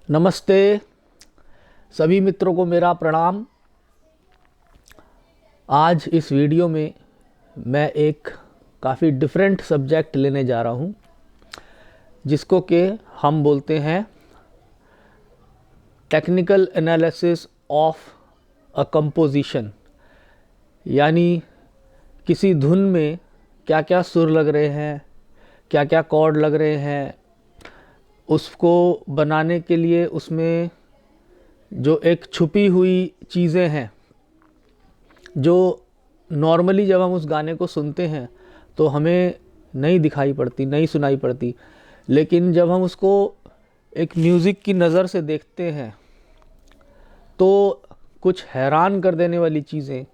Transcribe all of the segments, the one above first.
नमस्ते सभी मित्रों को मेरा प्रणाम। आज इस वीडियो में मैं एक काफ़ी डिफरेंट सब्जेक्ट लेने जा रहा हूँ जिसको कि हम बोलते हैं technical analysis of a composition. यानी किसी धुन में क्या क्या सुर लग रहे हैं, क्या क्या कॉर्ड लग रहे हैं, उसको बनाने के लिए उसमें जो एक छुपी हुई चीज़ें हैं जो नॉर्मली जब हम उस गाने को सुनते हैं तो हमें नहीं दिखाई पड़ती, नहीं सुनाई पड़ती, लेकिन जब हम उसको एक म्यूज़िक की नज़र से देखते हैं तो कुछ हैरान कर देने वाली चीज़ें,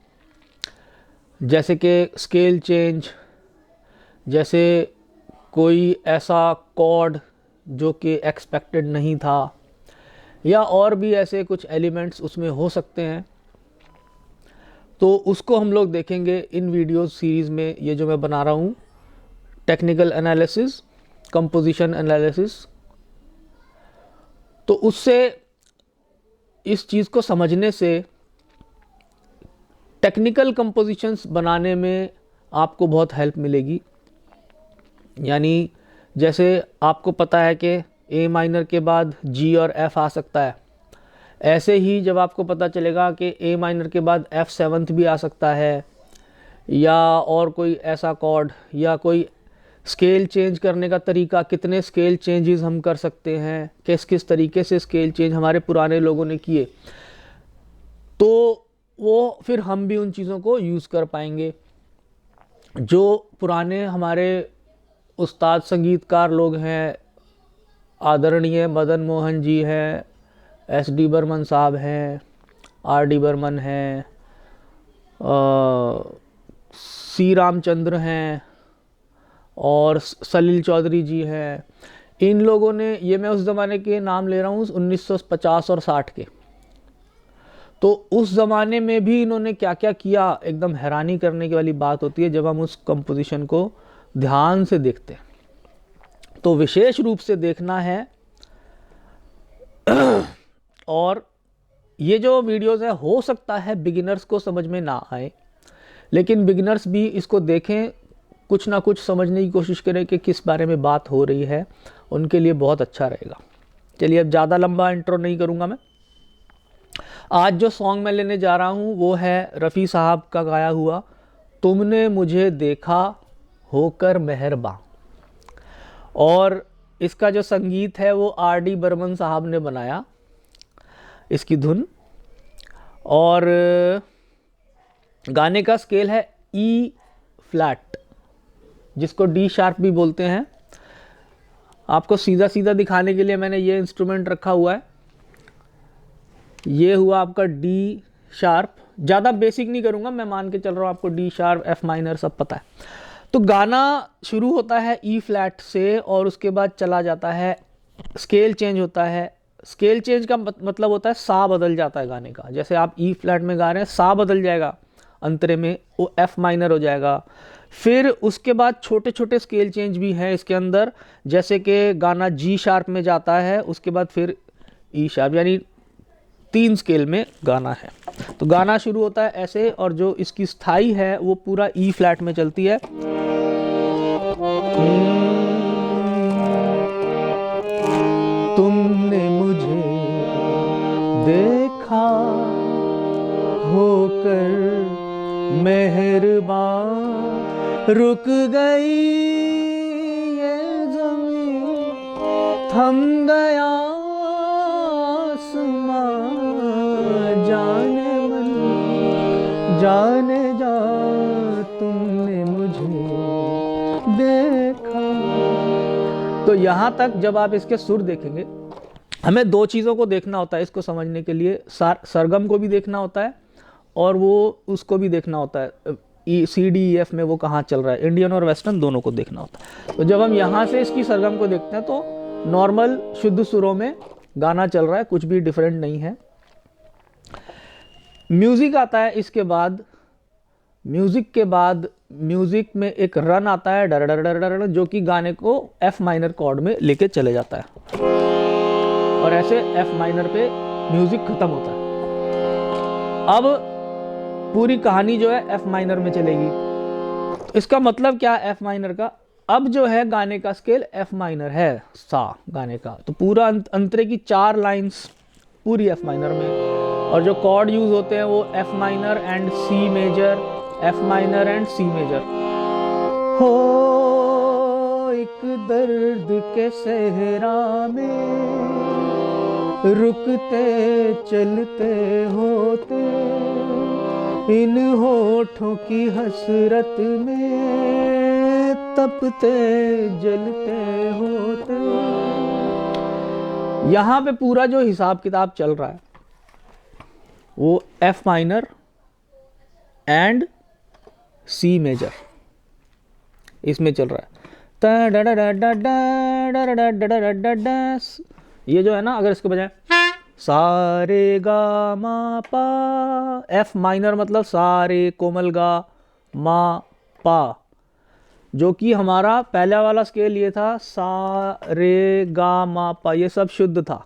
जैसे कि स्केल चेंज, जैसे कोई ऐसा कॉर्ड जो कि एक्सपेक्टेड नहीं था, या और भी ऐसे कुछ एलिमेंट्स उसमें हो सकते हैं। तो उसको हम लोग देखेंगे इन वीडियो सीरीज़ में, ये जो मैं बना रहा हूँ टेक्निकल एनालिसिस, कंपोजिशन एनालिसिस। तो उससे, इस चीज़ को समझने से टेक्निकल कंपोजिशंस बनाने में आपको बहुत हेल्प मिलेगी। यानी जैसे आपको पता है कि ए माइनर के बाद जी और एफ़ आ सकता है, ऐसे ही जब आपको पता चलेगा कि ए माइनर के बाद एफ़ सेवन्थ भी आ सकता है, या और कोई ऐसा कॉर्ड, या कोई स्केल चेंज करने का तरीका, कितने स्केल चेंजेस हम कर सकते हैं, किस किस तरीके से स्केल चेंज हमारे पुराने लोगों ने किए, तो वो फिर हम भी उन चीज़ों को यूज़ कर पाएंगे। जो पुराने हमारे उस्ताद संगीतकार लोग हैं, आदरणीय मदन मोहन जी हैं, एस डी बर्मन साहब हैं, आर डी बर्मन हैं, सी रामचंद्र हैं और सलील चौधरी जी हैं। इन लोगों ने, ये मैं उस ज़माने के नाम ले रहा हूँ 1950 और 60 के, तो उस ज़माने में भी इन्होंने क्या क्या किया, एकदम हैरानी करने की वाली बात होती है जब हम उस कंपोजिशन को ध्यान से देखते हैं। तो विशेष रूप से देखना है। और ये जो वीडियोस है, हो सकता है बिगिनर्स को समझ में ना आए, लेकिन बिगिनर्स भी इसको देखें, कुछ ना कुछ समझने की कोशिश करें कि किस बारे में बात हो रही है, उनके लिए बहुत अच्छा रहेगा। चलिए, अब ज़्यादा लंबा इंट्रो नहीं करूँगा मैं। आज जो सॉन्ग मैं लेने जा रहा हूँ वो है रफ़ी साहब का गाया हुआ तुमने मुझे देखा होकर मेहरबान, और इसका जो संगीत है वो आर डी बर्मन साहब ने बनाया, इसकी धुन। और गाने का स्केल है ई फ्लैट, जिसको डी शार्प भी बोलते हैं। आपको सीधा सीधा दिखाने के लिए मैंने ये इंस्ट्रूमेंट रखा हुआ है। ये हुआ आपका डी शार्प। ज़्यादा बेसिक नहीं करूँगा, मैं मान के चल रहा हूँ आपको डी शार्प, एफ माइनर सब पता है। तो गाना शुरू होता है ई फ्लैट से और उसके बाद चला जाता है, स्केल चेंज होता है। स्केल चेंज का मतलब होता है सा बदल जाता है गाने का। जैसे आप ई फ्लैट में गा रहे हैं, सा बदल जाएगा अंतरे में, वो एफ माइनर हो जाएगा। फिर उसके बाद छोटे छोटे स्केल चेंज भी हैं इसके अंदर, जैसे कि गाना जी शार्प में जाता है, उसके बाद फिर ई शार्प, यानी 3 स्केल में गाना है। तो गाना शुरू होता है ऐसे, और जो इसकी स्थाई है वो पूरा ई फ्लैट में चलती है। तुमने मुझे देखा होकर मेहरबान, रुक गई ये ज़मीं, थम गया आसमां, जाने मन जाने जा, तुमने मुझे देखा। तो यहाँ तक जब आप इसके सुर देखेंगे, हमें 2 चीज़ों को देखना होता है इसको समझने के लिए। सरगम को भी देखना होता है और वो उसको भी देखना होता है, सी डी ई एफ में वो कहाँ चल रहा है, इंडियन और वेस्टर्न दोनों को देखना होता है। तो जब हम यहाँ से इसकी सरगम को देखते हैं तो नॉर्मल शुद्ध सुरों में गाना चल रहा है, कुछ भी डिफरेंट नहीं है। म्यूज़िक आता है इसके बाद। म्यूज़िक के बाद म्यूज़िक में एक रन आता है, डर डर डर डर, जो कि गाने को एफ माइनर कॉर्ड में लेके चले जाता है। और ऐसे एफ माइनर पे म्यूजिक खत्म होता है। अब पूरी कहानी जो है एफ माइनर में चलेगी। तो इसका मतलब क्या एफ माइनर का, अब जो है गाने का स्केल एफ माइनर है, सा गाने का, तो पूरा अंतरे की 4 लाइंस पूरी एफ माइनर में, और जो कॉर्ड यूज होते हैं वो F minor and C major, F minor and C major. हो एक दर्द के सहरा में रुकते चलते होते, इन होठों की हसरत में तपते जलते होते। यहां पे पूरा जो हिसाब किताब चल रहा है वो F minor and C major इसमें चल रहा है। ये जो है ना, अगर इसके बजाय सारे गा मा पा, एफ माइनर मतलब सारे कोमल गा मा पा, जो कि हमारा पहला वाला स्केल ये था सा रे गा मा पा, ये सब शुद्ध था,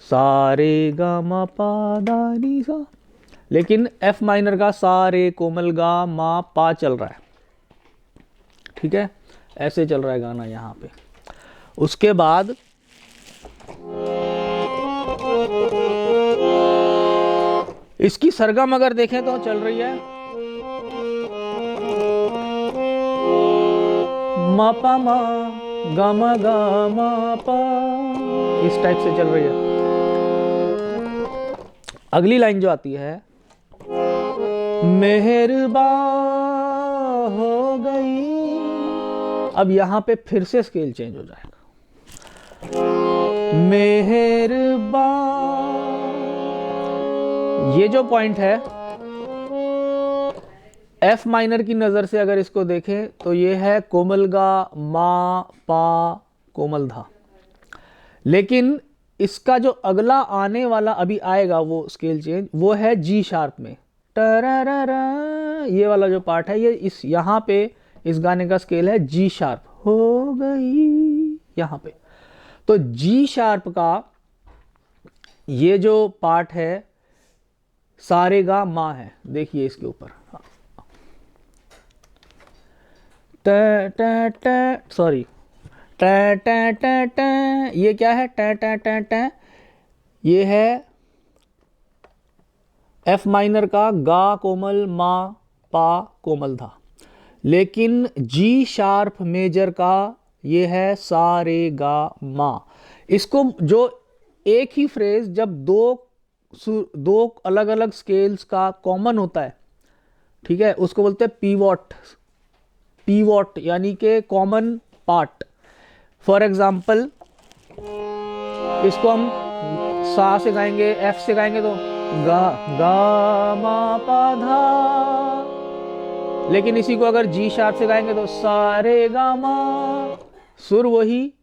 सा रे गा मा पा दा नी सा। लेकिन एफ माइनर का सा रे कोमल गा मा पा चल रहा है, ठीक है, ऐसे चल रहा है गाना यहाँ पे। उसके बाद इसकी सरगम अगर देखें तो चल रही है मा पा मा गा मा पा, इस टाइप से चल रही है। अगली लाइन जो आती है मेहरबान हो गई, अब यहां पे फिर से स्केल चेंज हो जाएगा। मेहरबान, ये जो पॉइंट है एफ माइनर की नजर से अगर इसको देखें तो ये है कोमल गा मा पा कोमल धा, लेकिन इसका जो अगला आने वाला अभी आएगा वो स्केल चेंज वो है जी शार्प में, टरारारा, ये वाला जो पार्ट है ये इस यहाँ पे इस गाने का स्केल है जी शार्प, हो गई यहाँ पे। तो जी शार्प का ये जो पार्ट है सारे गा मा है, देखिए इसके ऊपर सॉरी ये क्या है ये है एफ माइनर का गा कोमल मा पा कोमल धा, लेकिन जी शार्प मेजर का ये है सा रे गा मा। इसको जो एक ही फ्रेज जब दो अलग अलग स्केल्स का कॉमन होता है, ठीक है, उसको बोलते हैं पीवॉट, पीवॉट यानी कि कॉमन पार्ट। फॉर एग्जाम्पल इसको हम सा से गाएंगे, एफ से गाएंगे तो गा गा मा पा धा, लेकिन इसी को अगर जी शार्प से गाएंगे तो सा रे गा मा, सुर वही,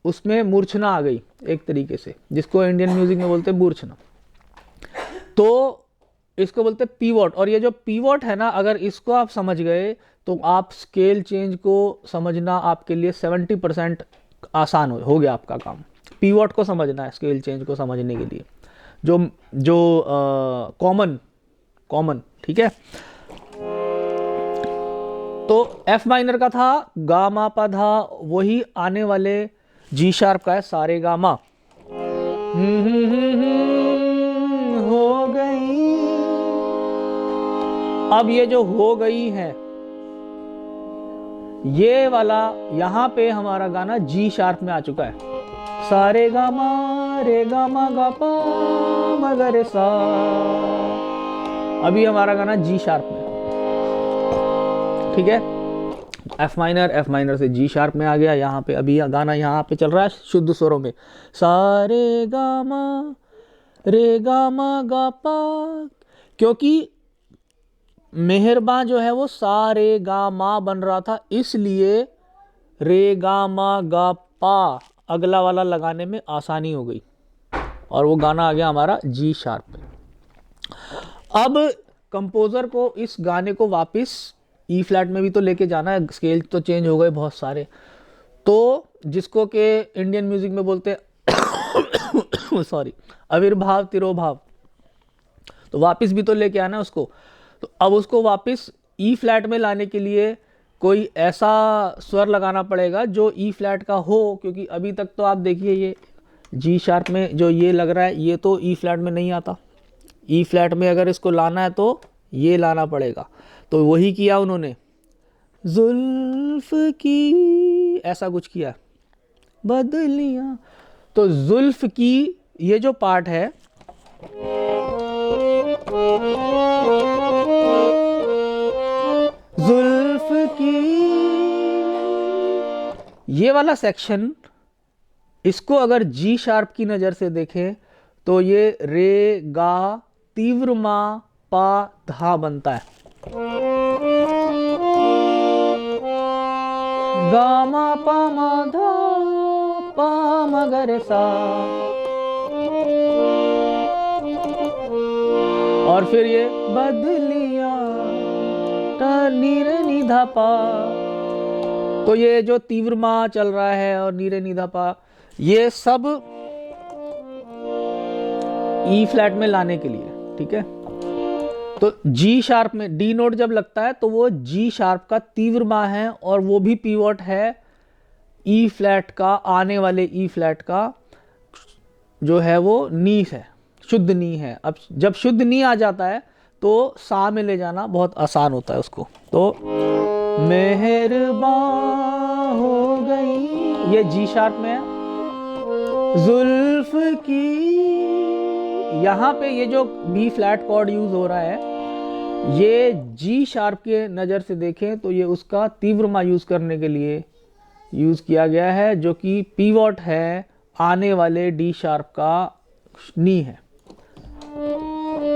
उसमें मूर्छना आ गई एक तरीके से, जिसको इंडियन म्यूजिक में बोलते हैं मूर्छना, तो इसको बोलते हैं पीवॉट। और ये जो पीवॉट है ना, अगर इसको आप समझ गए तो आप स्केल चेंज को समझना आपके लिए 70% आसान हो गया आपका काम। पीवॉट को समझना है स्केल चेंज को समझने के लिए, जो कॉमन, ठीक है। तो एफ माइनर का था गा मा पा धा, वही आने वाले जी शार्प का है सारे गा मा। हो गई, अब ये जो हो गई है ये वाला यहां पे हमारा गाना जी शार्प में आ चुका है, सारे गा मा रे गा मा गा पा मा गा रे सा, अभी हमारा गाना जी शार्प में, ठीक है। एफ माइनर से जी शार्प में आ गया, यहाँ पे अभी गाना यहाँ पे चल रहा है शुद्ध स्वरों में, सारे गा मा रे गा मा गा पा, क्योंकि मेहरबान जो है वो सा रे गा मा बन रहा था, इसलिए रे गा मा गा पा अगला वाला लगाने में आसानी हो गई और वो गाना आ गया हमारा जी शार्प पे। अब कंपोजर को इस गाने को वापस ई फ्लैट में भी तो लेके जाना है, स्केल तो चेंज हो गए बहुत सारे, तो जिसको के इंडियन म्यूजिक में बोलते हैं सॉरी, आविर्भाव तिरोभाव, तो वापस भी तो लेके आना उसको। तो अब उसको वापस ई फ्लैट में लाने के लिए कोई ऐसा स्वर लगाना पड़ेगा जो ई फ्लैट का हो, क्योंकि अभी तक तो आप देखिए ये जी शार्प में जो ये लग रहा है ये तो ई फ्लैट में नहीं आता। ई फ्लैट में अगर इसको लाना है तो ये लाना पड़ेगा। तो वही किया उन्होंने, जुल्फ की, ऐसा कुछ किया, बदलियां। तो जुल्फ की ये जो पार्ट है, जुल्फ की, ये वाला सेक्शन, इसको अगर जी शार्प की नज़र से देखें तो ये रे गा तीव्र मा पा धा बनता है। गा मा पा मा धा पा मा गा रे सा, और फिर ये बदलिया टा नी रे नी धा पा। तो ये जो तीव्र मा चल रहा है और नी रे नी धा पा, ये सब ई फ्लैट में लाने के लिए, ठीक है। तो जी शार्प में डी नोट जब लगता है तो वो जी शार्प का तीव्र मा है, और वो भी पीवॉट है ई फ्लैट का, आने वाले ई फ्लैट का जो है वो नी है, शुद्ध नी है। अब जब शुद्ध नी आ जाता है तो सा में ले जाना बहुत आसान होता है उसको। तो मेहरबान हो गई, ये जी शार्प में है। जुल्फ की, यहाँ पे ये जो बी फ्लैट कॉर्ड यूज हो रहा है, ये जी शार्प के नज़र से देखें तो ये उसका तीव्र मा यूज करने के लिए यूज किया गया है, जो कि पीवॉट है आने वाले डी शार्प का नी है।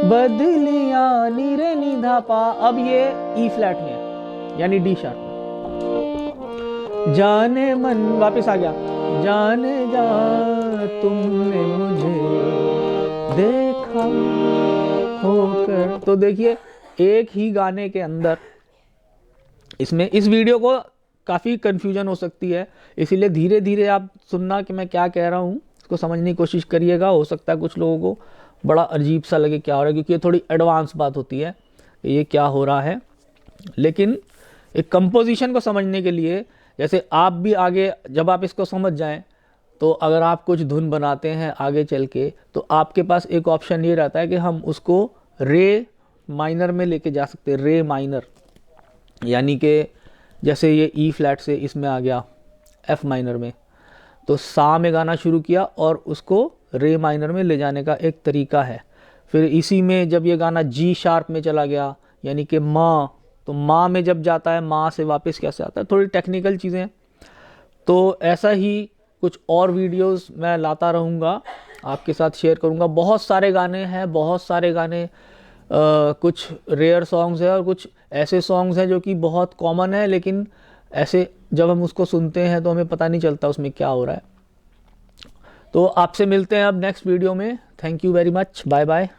बदलिया नी रे नी धा पा, अब ये ई फ्लैट में है यानी डी शार्प में। जाने मन, वापस आ गया, जाने जा तुमने मुझे देखा होकर। तो देखिए एक ही गाने के अंदर, इसमें इस वीडियो को काफ़ी कंफ्यूजन हो सकती है, इसीलिए धीरे धीरे आप सुनना कि मैं क्या कह रहा हूँ, इसको समझने की कोशिश करिएगा। हो सकता है कुछ लोगों को बड़ा अजीब सा लगे क्या हो रहा है, क्योंकि ये थोड़ी एडवांस बात होती है ये क्या हो रहा है। लेकिन एक कंपोजिशन को समझने के लिए, जैसे आप भी आगे जब आप इसको समझ जाएं, तो अगर आप कुछ धुन बनाते हैं आगे चल के, तो आपके पास एक ऑप्शन ये रहता है कि हम उसको रे माइनर में लेके जा सकते हैं। रे माइनर यानी कि जैसे ये ई फ्लैट से इसमें आ गया एफ माइनर में, तो सा में गाना शुरू किया और उसको रे माइनर में ले जाने का एक तरीका है। फिर इसी में जब ये गाना जी शार्प में चला गया यानी कि माँ, तो माँ में जब जाता है माँ से वापस कैसे आता है, थोड़ी टेक्निकल चीज़ें। तो ऐसा ही कुछ और वीडियोस मैं लाता रहूँगा, आपके साथ शेयर करूँगा। बहुत सारे गाने हैं, बहुत सारे गाने, कुछ रेयर सॉन्ग्स हैं और कुछ ऐसे सॉन्ग्स हैं जो कि बहुत कॉमन है, लेकिन ऐसे जब हम उसको सुनते हैं तो हमें पता नहीं चलता उसमें क्या हो रहा है। तो आपसे मिलते हैं अब नेक्स्ट वीडियो में। Thank you very much, bye bye.